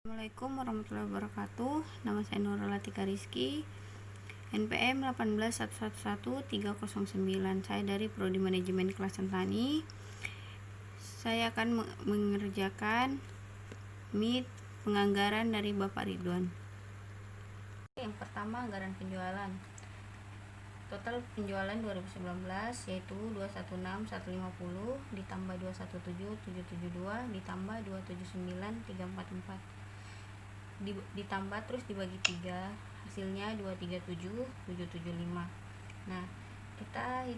Assalamualaikum warahmatullahi wabarakatuh. Nama saya Nurul Latika Rizky, NPM 1811309. Saya dari Prodi Manajemen Kelasan Tani. Saya akan mengerjakan MIT penganggaran dari Bapak Ridwan. Yang pertama, anggaran penjualan. Total penjualan 2019 yaitu 216.150 ditambah 217.772 ditambah 279.344 ditambah terus dibagi 3, hasilnya 237.775. Nah, kita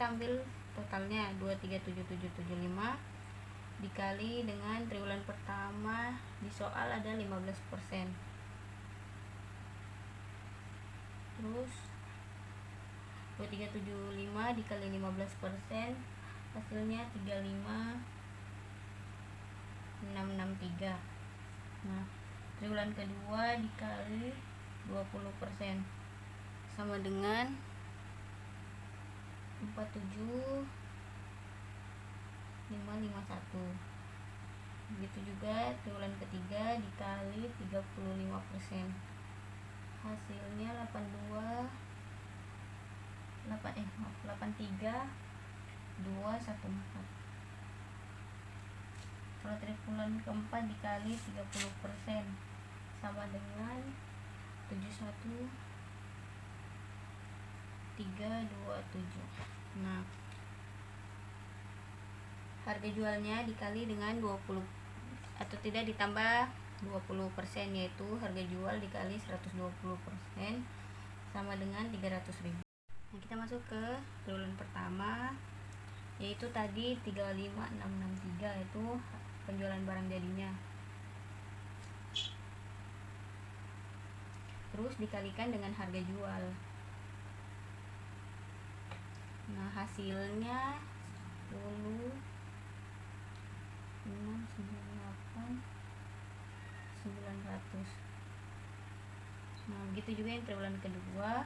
ambil totalnya 237.775 dikali dengan triwulan pertama. Di soal ada 15%. Terus 2375 dikali 15%, hasilnya 35.663. Nah, triwulan kedua dikali 20% sama dengan 47.551. Begitu juga triwulan ketiga dikali 35%, hasilnya 83.214. Kalau triwulan keempat dikali 30% sama dengan 71.327. Nah, harga jualnya dikali dengan 20 atau tidak ditambah 20%, yaitu harga jual dikali 120% sama dengan 300.000. Nah, kita masuk ke triwulan pertama, yaitu tadi 35.663, yaitu penjualan barang jadinya. Terus dikalikan dengan harga jual. Nah, hasilnya 10.698.900. Nah, begitu juga yang triwulan kedua,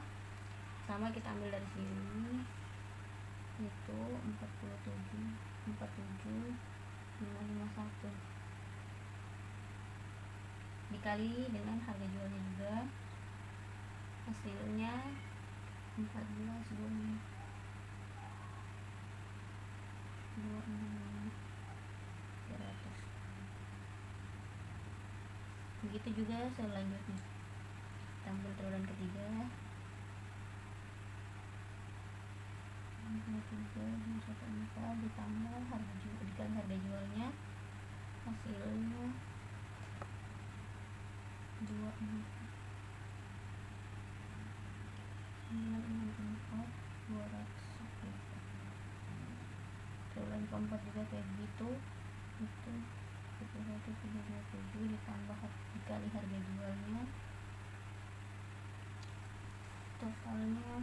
sama kita ambil dari sini, itu 47.551 dikali dengan harga jualnya juga, hasilnya 14.200. Begitu juga selanjutnya, kita ambil triwulan ketiga, 3.104 ditambah harga jualnya, hasilnya 264.200. Triwulan keempat juga kayak gitu, itu 737 ditambah dikali harga jualnya, totalnya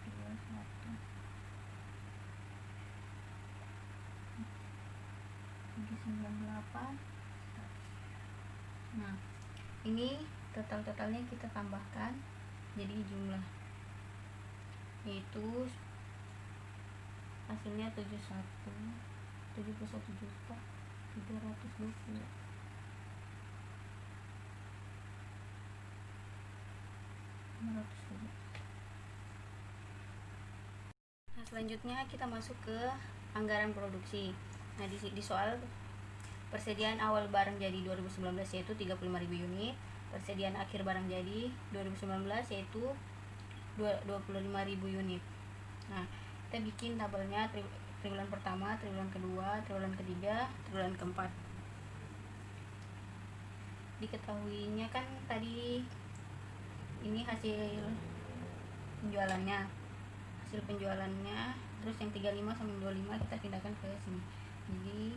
21.798. Nah, ini totalnya kita tambahkan jadi jumlah, yaitu hasilnya 71.320. Nah, selanjutnya kita masuk ke anggaran produksi. Nah, di soal persediaan awal barang jadi 2019 yaitu 35.000 unit, persediaan akhir barang jadi 2019 yaitu 25.000 unit. Nah, kita bikin tabelnya triwulan pertama, triwulan kedua, triwulan ketiga, triwulan keempat. Diketahuinya kan tadi ini hasil penjualannya, terus yang 35 sama 25 kita pindahkan ke sini. Jadi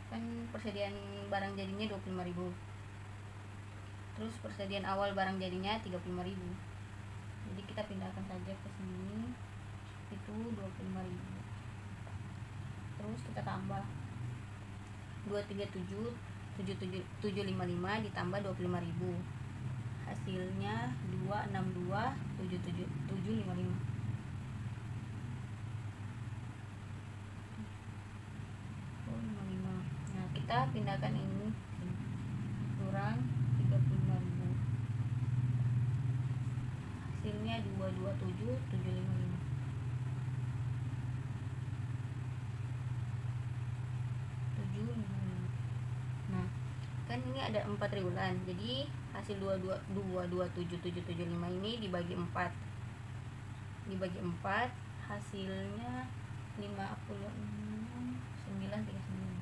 kan persediaan barang jadinya 25.000, terus persediaan awal barang jadinya 35.000, jadi kita pindahkan saja ke sini, itu 25.000. terus kita tambah 237.755 ditambah 25.000, hasilnya 262.755. Nah, kita pindahkan ini dikurang 35.000, hasilnya 227755. Nah, kan ini ada 4 triwulan, jadi hasil 227775 ini dibagi 4, hasilnya 56.939,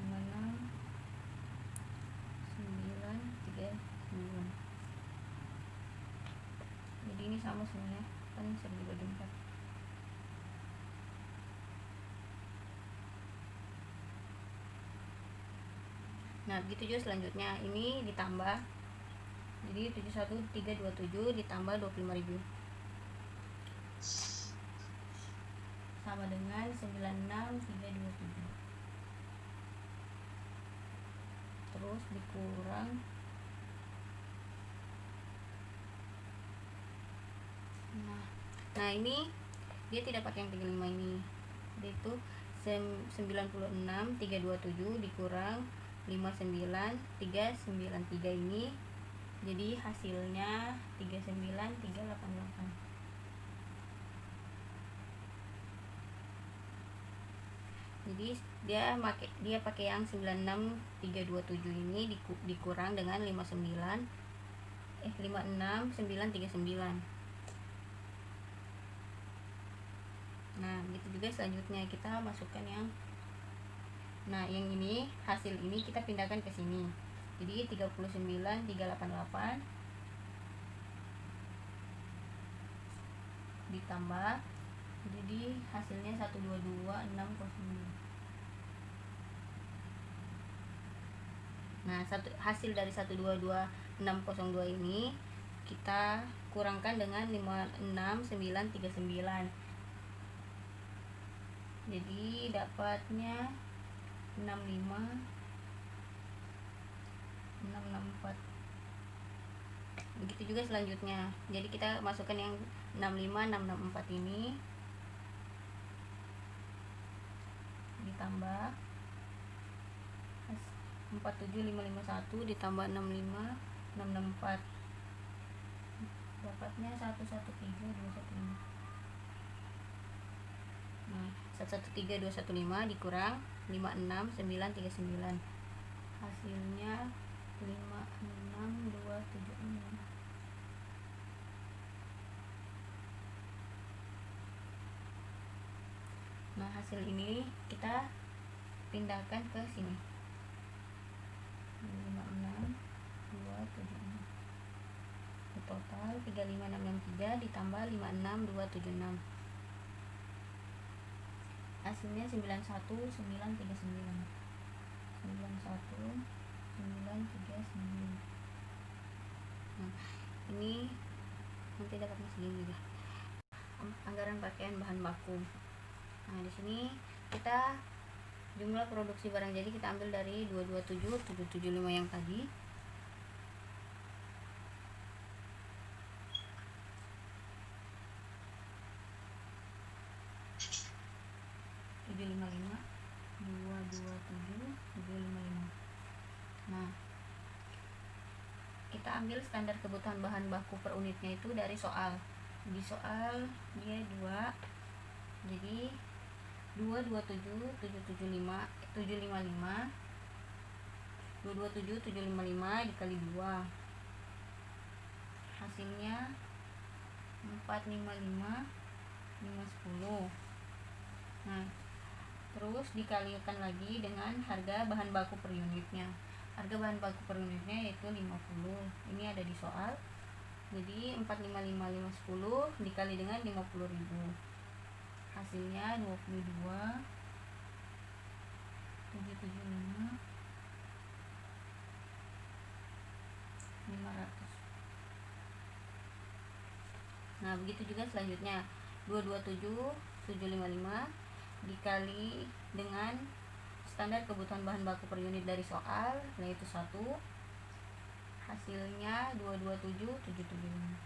56.939. Jadi ini sama sebenarnya, kan bisa dibagi 4. Nah, begitu juga selanjutnya, ini ditambah, jadi 71327 ditambah 25.000 sama dengan 96327, terus dikurang nah ini dia tidak pakai yang 35 ini, yaitu 96.327 dikurang 59.393 ini, jadi hasilnya 39.388. Jadi dia pakai yang 96327 ini dikurang dengan 56939. Nah, gitu juga selanjutnya kita masukkan yang ini, hasil ini kita pindahkan ke sini. Jadi 39.388 ditambah, jadi hasilnya 122.609. Nah, hasil dari 122.602 ini kita kurangkan dengan 56.939. Jadi dapatnya 65.664. Begitu juga selanjutnya. Jadi kita masukkan yang 65.664 ini ditambah 47551 ditambah 65.664, dapatnya 113215. Nah, 113215 dikurang 56939, hasilnya 56276. Nah, hasil ini kita pindahkan ke sini, 56276. Total 35663 ditambah 56276, hasilnya 91939. 91939. Nah, ini nanti dapatnya segini juga. Anggaran pakaian bahan baku. Nah, di sini kita jumlah produksi barang jadi kita ambil dari 227775 yang tadi. Nah, kita ambil standar kebutuhan bahan baku per unitnya itu dari soal. Di soal dia 2, jadi 227755 22755 dikali 2, hasilnya 455.510. Nah, terus dikalikan lagi dengan harga bahan baku per unitnya. Harga bahan baku per unitnya yaitu 50. Ini ada di soal. Jadi 455.510 dikali dengan 50.000. Hasilnya 22.775.500. Nah, begitu juga selanjutnya 227755 dikali dengan standar kebutuhan bahan baku per unit dari soal, yaitu 1, hasilnya 227.775.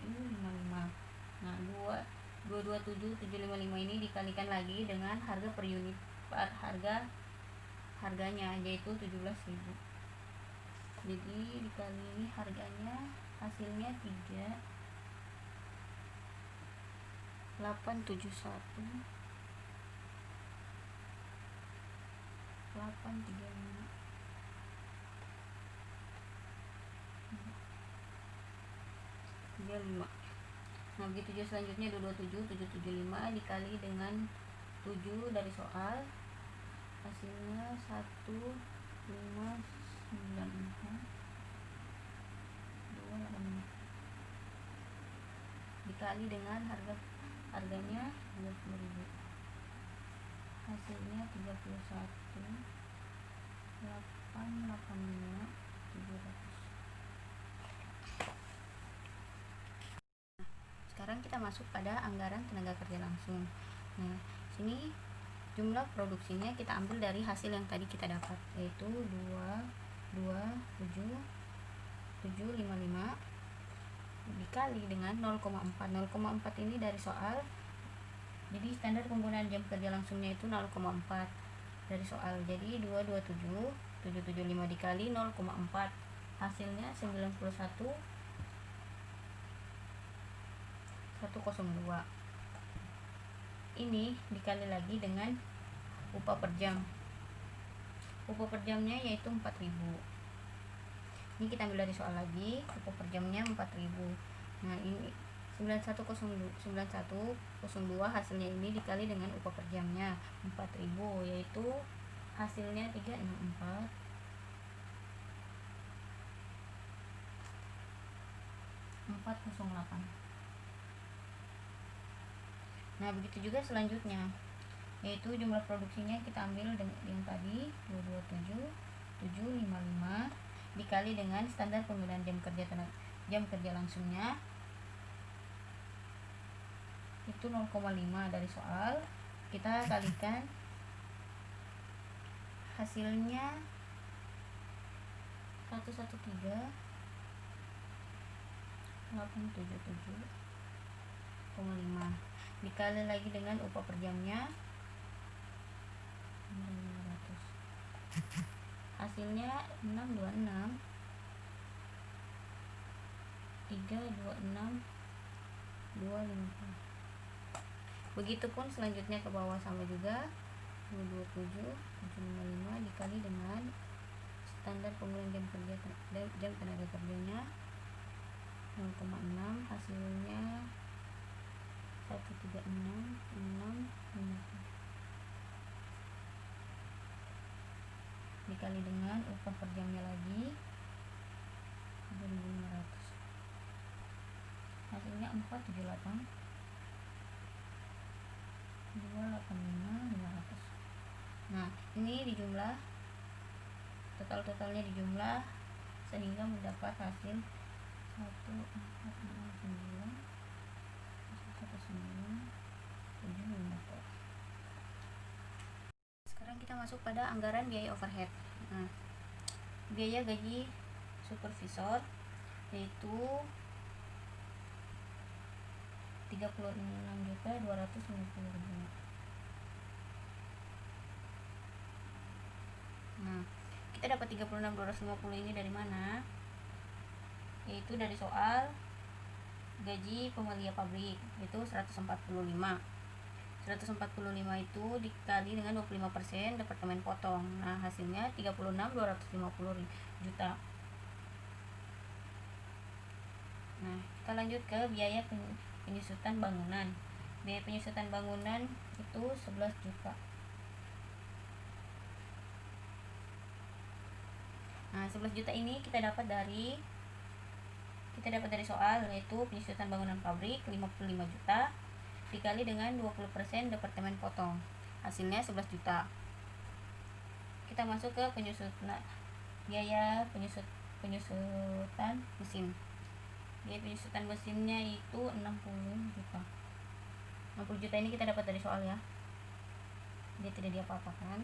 Ini 55. Nah, 227.755 ini dikalikan lagi dengan harga per unit, harganya yaitu 17.000. Jadi dikali ini harganya, hasilnya 3835. Nah begitu juga selanjutnya 227.775 dikali dengan 7 dari soal, hasilnya 1594 dikali dengan harganya 20.000, hasilnya 31.885.700. Sekarang kita masuk pada anggaran tenaga kerja langsung. Nah, sini jumlah produksinya kita ambil dari hasil yang tadi kita dapat, yaitu 227.755 dikali dengan 0,4. 0,4 ini dari soal, jadi standar penggunaan jam kerja langsungnya itu 0,4 dari soal. Jadi 227.775 dikali 0,4, hasilnya 91.102. Ini dikali lagi dengan upah per jam. Upah per jamnya yaitu 4.000. Ini kita ambil dari soal lagi, upah per jamnya 4.000. Nah, ini 91.02 hasilnya ini dikali dengan upah per jamnya 4.000, yaitu hasilnya 364.408. Nah begitu juga selanjutnya, yaitu jumlah produksinya kita ambil dengan yang tadi 227.755 dikali dengan standar penggunaan jam kerja langsungnya itu 0,5 dari soal, kita kalikan hasilnya 113.877,5 dikali lagi dengan upah per jamnya 500, hasilnya 626.326.250. Begitupun selanjutnya ke bawah sama juga, 227.755 dikali dengan standar penggunaan jam tenaga kerjanya 0,6, hasilnya 136.650 dikali dengan upah per jamnya lagi 3.500, hasilnya 478.285.500. Nah ini dijumlah, totalnya dijumlah sehingga mendapat hasil 1.409.109.750. Sekarang kita masuk pada anggaran biaya overhead. Nah, biaya gaji supervisor yaitu 36.250.000. Nah, kita dapat 36.250 ini dari mana? Yaitu dari soal gaji pemulia pabrik, itu 145 itu dikali dengan 25% departemen potong. Nah hasilnya 36.250 juta. Nah kita lanjut ke biaya penyusutan bangunan. Biaya penyusutan bangunan itu 11 juta. Nah 11 juta ini kita dapat dari soal, yaitu penyusutan bangunan pabrik 55 juta dikali dengan 20% departemen potong, hasilnya 11 juta. Kita masuk ke biaya penyusutan mesin. Biaya penyusutan mesinnya itu 60 juta. 60 juta ini kita dapat dari soal ya, dia tidak diapa-apakan.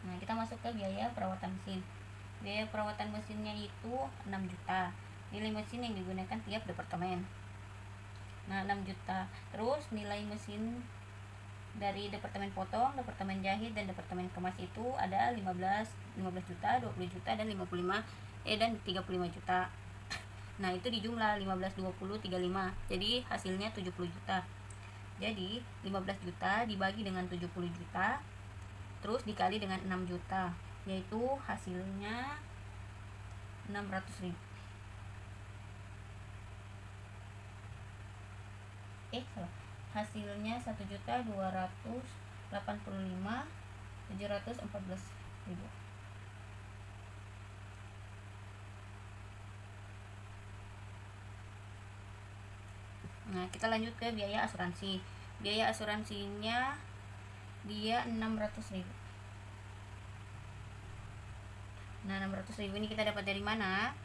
Nah kita masuk ke biaya perawatan mesin. Biaya perawatan mesinnya itu 6 juta. Nilai mesin yang digunakan tiap departemen. Nah, 6 juta. Terus nilai mesin dari departemen potong, departemen jahit, dan departemen kemas itu ada 15 juta, 20 juta, dan 35 juta. Nah, itu dijumlah 15, 20, 35. Jadi hasilnya 70 juta. Jadi 15 juta dibagi dengan 70 juta terus dikali dengan 6 juta, yaitu hasilnya 600.000. Salah. Hasilnya 1.285.714.000. Nah, kita lanjut ke biaya asuransi. Biaya asuransinya dia 600.000. Nah, 600.000 ini kita dapat dari mana?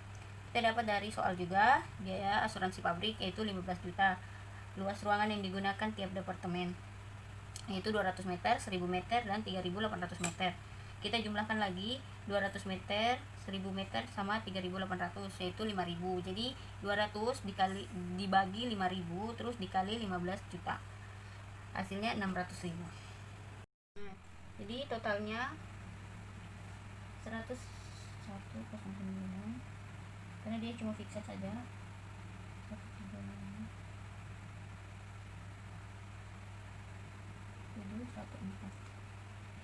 Kita dapat dari soal juga. Biaya asuransi pabrik yaitu 15 juta. Luas ruangan yang digunakan tiap departemen yaitu 200 meter, 1000 meter, dan 3800 meter. Kita jumlahkan lagi 200 meter, 1000 meter sama 3800 yaitu 5000. Jadi 200 dibagi 5000 terus dikali 15 juta. Hasilnya 600.000. Nah, jadi totalnya 101,09 karena dia cuma fixed saja. 135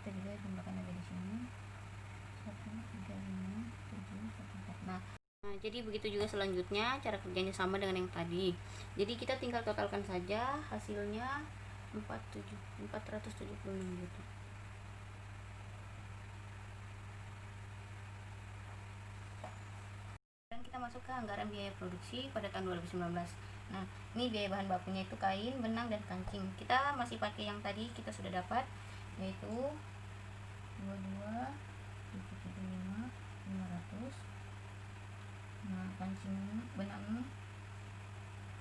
kita juga jumlahkan aja di sini 135,714. Nah, jadi begitu juga selanjutnya cara kerjanya sama dengan yang tadi. Jadi kita tinggal totalkan saja hasilnya 476 juta. Dan kita masuk ke anggaran biaya produksi pada tahun 2019. Nah, ini biaya bahan bakunya itu kain, benang, dan kancing. Kita masih pakai yang tadi kita sudah dapat, yaitu 22.775.500. Nah, kancing benang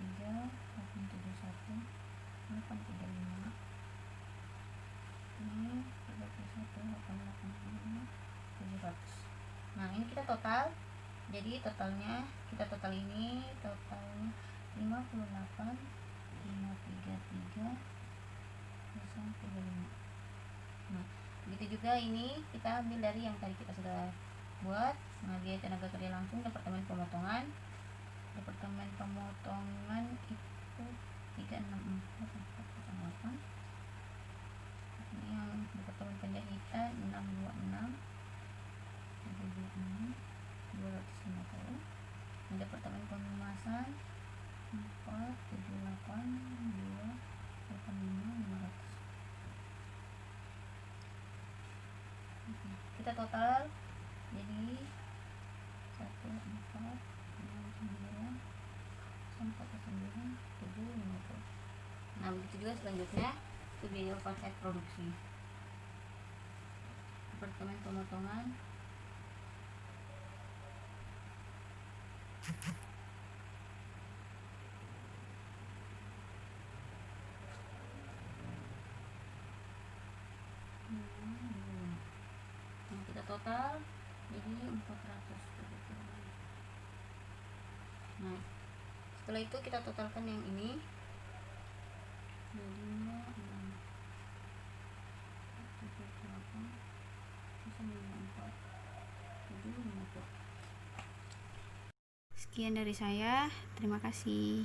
3.871.835. Ini 31.885.700. Nah, ini kita total. Jadi totalnya ini totalnya 58.533.35. Nah, begitu juga ini kita ambil dari yang tadi kita sudah buat. Nah, biaya tenaga kerja langsung departemen pemotongan itu 364.408. Ini yang departemen penjahitan 626 250. Ini departemen pengemasan 478.285.500. Kita total jadi 1.469.750. Nah, begitu juga selanjutnya itu biaya konsep produksi departemen pemotongan. Nah, kita total jadi 470. Nah, setelah itu kita totalkan yang ini jadinya 678.750. Sekian dari saya, terima kasih.